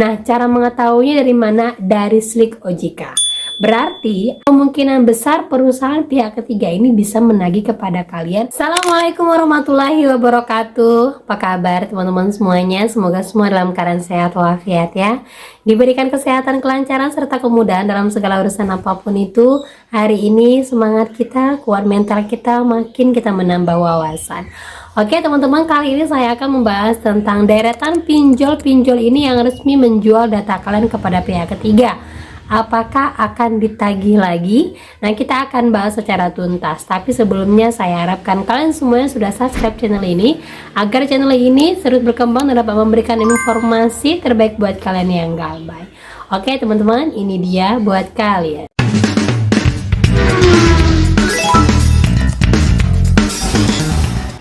Nah, cara mengetahuinya dari mana? Dari Slick OJK. Berarti kemungkinan besar perusahaan pihak ketiga ini bisa menagih kepada kalian. Assalamualaikum warahmatullahi wabarakatuh. Apa kabar teman-teman semuanya? Semoga semua dalam keadaan sehat walafiat ya. Diberikan kesehatan, kelancaran, serta kemudahan dalam segala urusan apapun itu. Hari ini semangat kita, kuat mental kita, makin kita menambah wawasan. Oke teman-teman, kali ini saya akan membahas tentang deretan pinjol-pinjol ini yang resmi menjual data kalian kepada pihak ketiga. Apakah akan ditagih lagi? Nah, kita akan bahas secara tuntas. Tapi sebelumnya saya harapkan kalian semuanya sudah subscribe channel ini agar channel ini terus berkembang dan dapat memberikan informasi terbaik buat kalian yang galbay. Oke teman-teman, ini dia buat kalian.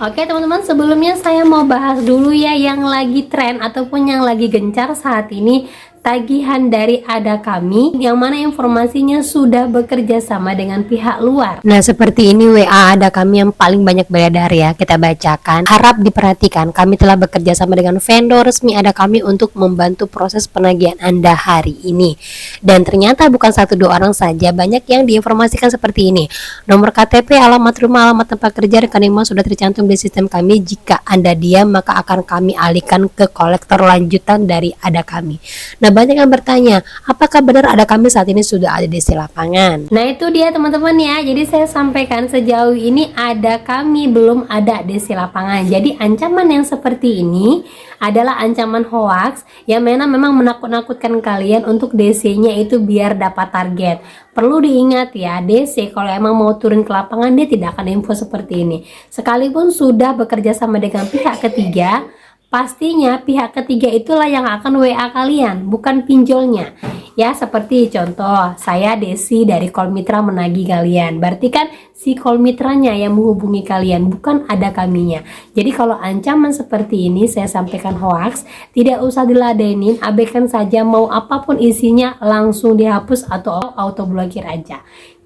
Oke teman-teman, sebelumnya saya mau bahas dulu ya yang lagi tren ataupun yang lagi gencar saat ini, tagihan dari Ada Kami, yang mana informasinya sudah bekerja sama dengan pihak luar. Nah, seperti ini WA Ada Kami yang paling banyak beredar ya, kita bacakan. Harap diperhatikan, kami telah bekerja sama dengan vendor resmi Ada Kami untuk membantu proses penagihan Anda hari ini. Dan ternyata bukan 1-2 orang saja, banyak yang diinformasikan seperti ini. Nomor KTP, alamat rumah, alamat tempat kerja rekening sudah tercantum di sistem kami. Jika Anda diam, maka akan kami alihkan ke kolektor lanjutan dari Ada Kami. Nah, banyak yang bertanya, apakah benar Ada Kami saat ini sudah ada di lapangan? Nah, itu dia teman-teman ya. Jadi saya sampaikan sejauh ini Ada Kami belum ada di lapangan. Jadi ancaman yang seperti ini adalah ancaman hoax yang memang menakut-nakutkan kalian untuk DC-nya itu biar dapat target. Perlu diingat ya, DC kalau emang mau turun ke lapangan dia tidak akan info seperti ini. Sekalipun sudah bekerja sama dengan pihak ketiga, pastinya pihak ketiga itulah yang akan WA kalian, bukan pinjolnya. Ya, seperti contoh, saya Desi dari Call Mitra menagih kalian. Berarti kan si Call Mitranya yang menghubungi kalian, bukan Ada Kaminya. Jadi kalau ancaman seperti ini saya sampaikan hoax, tidak usah diladenin, abaikan saja, mau apapun isinya langsung dihapus atau auto blokir aja.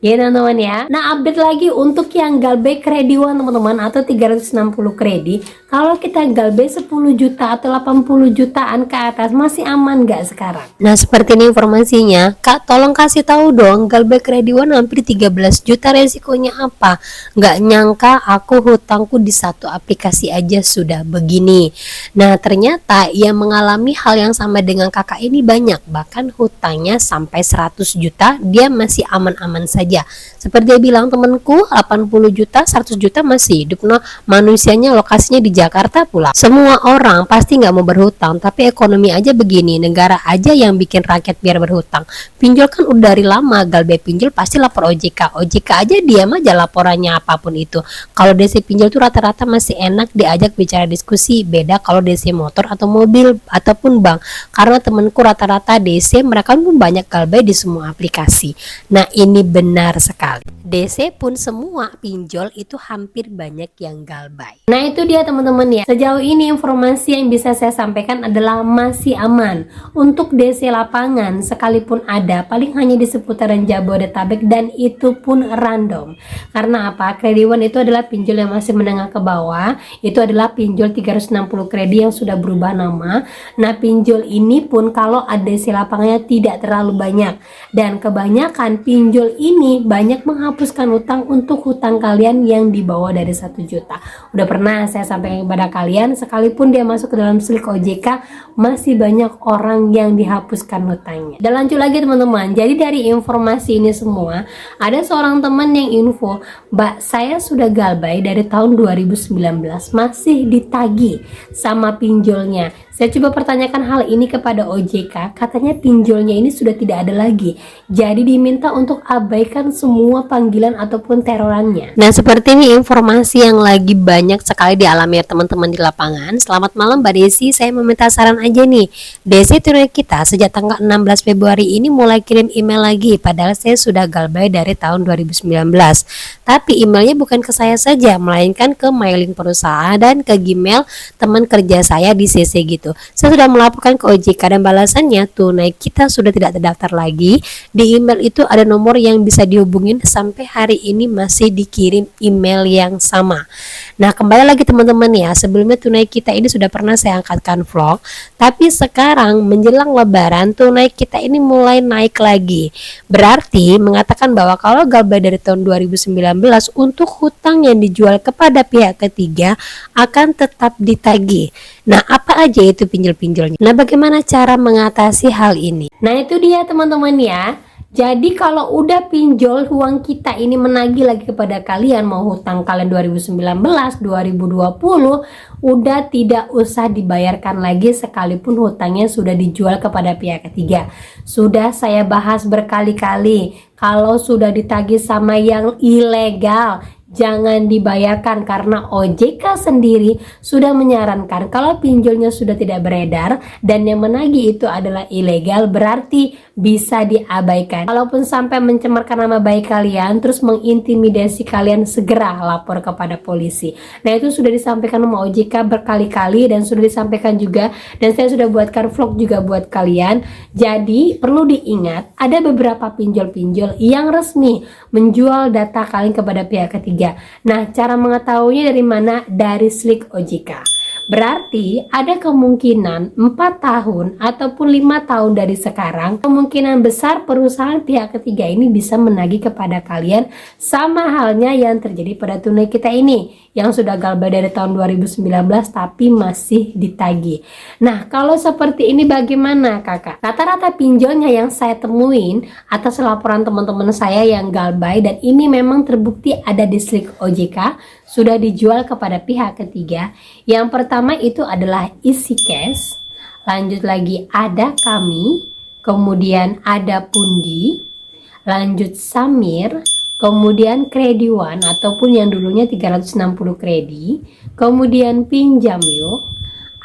Ya teman-teman ya. Nah, update lagi untuk yang galbay kredi 1 teman-teman atau 360 kredi. Kalau kita galbay 10 juta atau 80 jutaan ke atas masih aman nggak sekarang? Nah, seperti ini informasinya. Kak, tolong kasih tahu dong, galbay kredi 1 hampir 13 juta, resikonya apa? Nggak nyangka aku hutangku di satu aplikasi aja sudah begini. Nah, ternyata yang mengalami hal yang sama dengan kakak ini banyak. Bahkan hutangnya sampai 100 juta dia masih aman-aman saja. Seperti dia bilang, temanku 80 juta 100 juta masih hidup. Nah, manusianya lokasinya di Jakarta pula. Semua orang pasti nggak mau berhutang, tapi ekonomi aja begini, negara aja yang bikin rakyat biar berhutang. Pinjol kan udah dari lama, galbay pinjol pasti lapor OJK. OJK aja diam aja laporannya apapun itu. Kalau DC pinjol tuh rata-rata masih enak diajak bicara diskusi, beda kalau DC motor atau mobil ataupun bank. Karena temanku rata-rata DC mereka pun banyak galbay di semua aplikasi. Nah, ini benar sekali. DC pun semua pinjol itu hampir banyak yang galbay. Nah, itu dia teman-teman ya. Sejauh ini informasi yang bisa saya sampaikan adalah masih aman. Untuk DC lapangan sekalipun ada, paling hanya di seputaran Jabodetabek dan itu pun random. Karena apa? Kredi 1 itu adalah pinjol yang masih menengah ke bawah. Itu adalah pinjol 360 kredi yang sudah berubah nama. Nah, pinjol ini pun kalau ada DC lapangannya tidak terlalu banyak. Dan kebanyakan pinjol ini banyak menghapuskan utang untuk hutang kalian yang di bawah dari 1 juta. Udah pernah saya sampaikan kepada kalian, sekalipun dia masuk ke dalam Slick OJK, masih banyak orang yang dihapuskan hutangnya. Dan lanjut lagi teman-teman, jadi dari informasi ini semua, ada seorang teman yang info, Mbak, saya sudah galbay dari tahun 2019, masih ditagih sama pinjolnya. Saya coba pertanyakan hal ini kepada OJK, katanya pinjolnya ini sudah tidak ada lagi. Jadi diminta untuk abaikan semua panggilan ataupun terorannya. Nah, seperti ini informasi yang lagi banyak sekali dialami teman-teman di lapangan. Selamat malam Mbak Desi, saya meminta saran aja nih. DC Tunai kita sejak tanggal 16 Februari ini mulai kirim email lagi, padahal saya sudah galbay dari tahun 2019. Tapi emailnya bukan ke saya saja, melainkan ke mailing perusahaan dan ke Gmail teman kerja saya di CC gitu. itu. Saya sudah melaporkan ke OJK dan balasannya tunai kita sudah tidak terdaftar lagi. Di email itu ada nomor yang bisa dihubungin, sampai hari ini masih dikirim email yang sama. Nah, kembali lagi teman-teman ya, sebelumnya tunai kita ini sudah pernah saya angkatkan vlog, tapi sekarang menjelang lebaran tunai kita ini mulai naik lagi. Berarti mengatakan bahwa kalau Galbay dari tahun 2019 untuk hutang yang dijual kepada pihak ketiga akan tetap ditagih. Nah, apa aja itu pinjol-pinjolnya? Nah, bagaimana cara mengatasi hal ini? Nah, itu dia teman-teman ya. Jadi kalau udah pinjol uang kita ini menagih lagi kepada kalian, mau hutang kalian 2019, 2020, udah tidak usah dibayarkan lagi sekalipun hutangnya sudah dijual kepada pihak ketiga. Sudah saya bahas berkali-kali, kalau sudah ditagih sama yang ilegal, jangan dibayarkan, karena OJK sendiri sudah menyarankan kalau pinjolnya sudah tidak beredar dan yang menagih itu adalah ilegal, berarti bisa diabaikan. Kalaupun sampai mencemarkan nama baik kalian, terus mengintimidasi kalian, segera lapor kepada polisi. Nah, itu sudah disampaikan sama OJK berkali-kali dan sudah disampaikan juga, dan saya sudah buatkan vlog juga buat kalian. Jadi perlu diingat, ada beberapa pinjol-pinjol yang resmi menjual data kalian kepada pihak ketiga. Nah, cara mengetahuinya dari mana? Dari slik OJK. Berarti ada kemungkinan 4 tahun ataupun 5 tahun dari sekarang, kemungkinan besar perusahaan pihak ketiga ini bisa menagih kepada kalian, sama halnya yang terjadi pada tunai kita ini yang sudah Galbay dari tahun 2019 tapi masih ditagih. Nah, kalau seperti ini bagaimana kakak? Rata-rata pinjolnya yang saya temuin atas laporan teman-teman saya yang Galbay, dan ini memang terbukti ada di slik OJK, sudah dijual kepada pihak ketiga. Yang pertama itu adalah Isi Cash, lanjut lagi ada Kami, kemudian ada Pundi, lanjut Samir, kemudian Kredi One ataupun yang dulunya 360 kredi, kemudian Pinjam Yuk,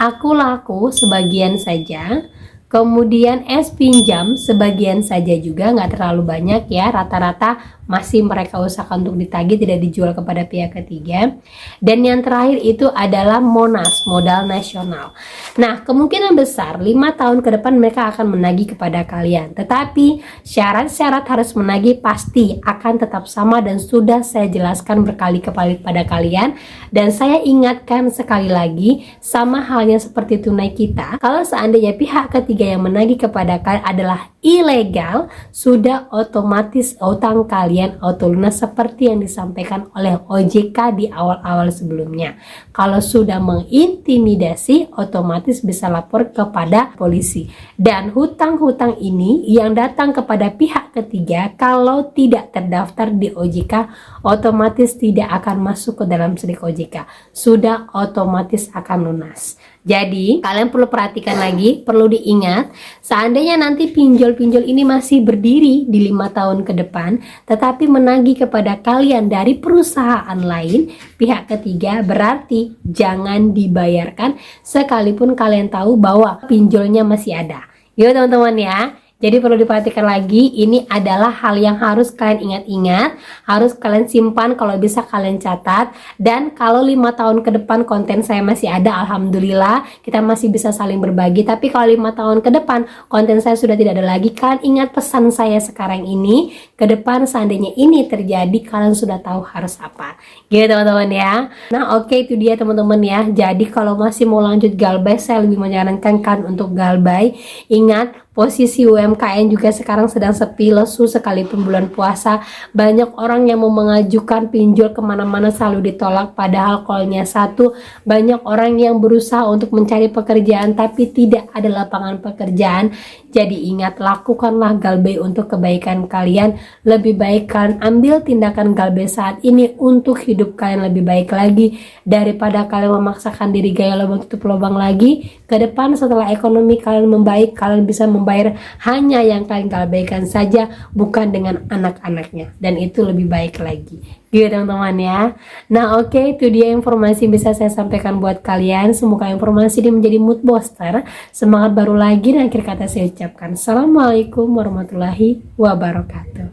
Aku Laku sebagian saja, kemudian Es Pinjam sebagian saja juga, nggak terlalu banyak ya, rata-rata masih mereka usahakan untuk ditagih, tidak dijual kepada pihak ketiga. Dan yang terakhir itu adalah Monas, Modal Nasional. Nah, kemungkinan besar 5 tahun ke depan mereka akan menagih kepada kalian, tetapi syarat-syarat harus menagih pasti akan tetap sama dan sudah saya jelaskan berkali-kali pada kalian. Dan saya ingatkan sekali lagi, sama halnya seperti tunai kita, kalau seandainya pihak ketiga yang menagih kepada kalian adalah ilegal, sudah otomatis utang kalian auto lunas seperti yang disampaikan oleh OJK di awal-awal sebelumnya. Kalau sudah mengintimidasi, otomatis bisa lapor kepada polisi. Dan hutang-hutang ini yang datang kepada pihak ketiga, kalau tidak terdaftar di OJK, otomatis tidak akan masuk ke dalam slik OJK, sudah otomatis akan lunas. Jadi kalian perlu perhatikan lagi, perlu diingat, seandainya nanti pinjol-pinjol ini masih berdiri di 5 tahun ke depan tetapi menagih kepada kalian dari perusahaan lain, pihak ketiga, berarti jangan dibayarkan sekalipun kalian tahu bahwa pinjolnya masih ada. Yuk teman-teman ya. Jadi perlu diperhatikan lagi, ini adalah hal yang harus kalian ingat-ingat, harus kalian simpan, kalau bisa kalian catat. Dan kalau 5 tahun ke depan konten saya masih ada, alhamdulillah kita masih bisa saling berbagi. Tapi kalau 5 tahun ke depan konten saya sudah tidak ada lagi, kalian ingat pesan saya sekarang ini, ke depan seandainya ini terjadi, kalian sudah tahu harus apa. Gitu teman-teman ya. Nah oke, itu dia teman-teman ya. Jadi kalau masih mau lanjut Galbay, saya lebih menyarankan kan untuk Galbay. Ingat, posisi UMKM juga sekarang sedang sepi, lesu, sekalipun bulan puasa. Banyak orang yang mau mengajukan pinjol kemana-mana selalu ditolak, padahal callnya satu. Banyak orang yang berusaha untuk mencari pekerjaan tapi tidak ada lapangan pekerjaan. Jadi ingat, lakukanlah Galbay untuk kebaikan kalian. Lebih baik kalian ambil tindakan Galbay saat ini untuk hidup kalian lebih baik lagi, daripada kalian memaksakan diri gaya lubang tutup lubang lagi. Ke depan setelah ekonomi kalian membaik, kalian bisa membayar hanya yang kalian Galbaykan saja, bukan dengan anak-anaknya, dan itu lebih baik lagi. Gitu teman-teman ya. Nah oke, itu dia informasi yang bisa saya sampaikan buat kalian. Semoga informasi ini menjadi mood booster, semangat baru lagi. Dan akhir kata saya ucapkan Assalamualaikum warahmatullahi wabarakatuh.